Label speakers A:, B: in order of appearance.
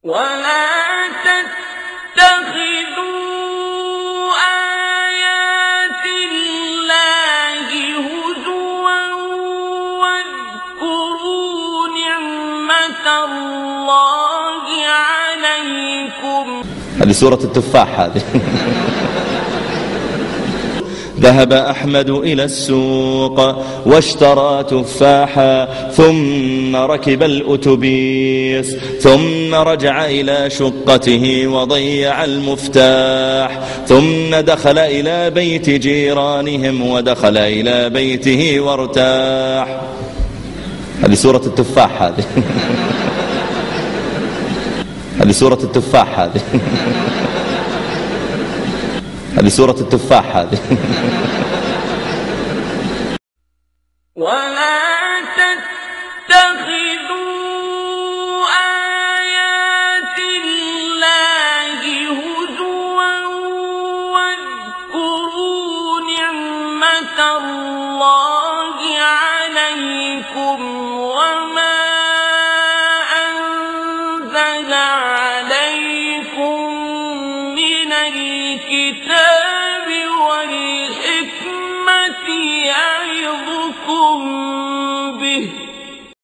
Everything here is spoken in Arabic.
A: ولا تتخذوا آيات الله هزوا واذكروا نعمة الله عليكم.
B: هذه سورة التفاح هذه. ذهب أحمد إلى السوق واشترى تفاحا ثم ركب الأتوبيس ثم رجع إلى شقته وضيع المفتاح ثم دخل إلى بيت جيرانهم ودخل إلى بيته وارتاح. هذه سورة التفاح هذه. هذه سورة التفاح هذه. هذه سورة التفاح هذه.
A: ولا تتخذوا آيات الله هزوا واذكروا نعمة الله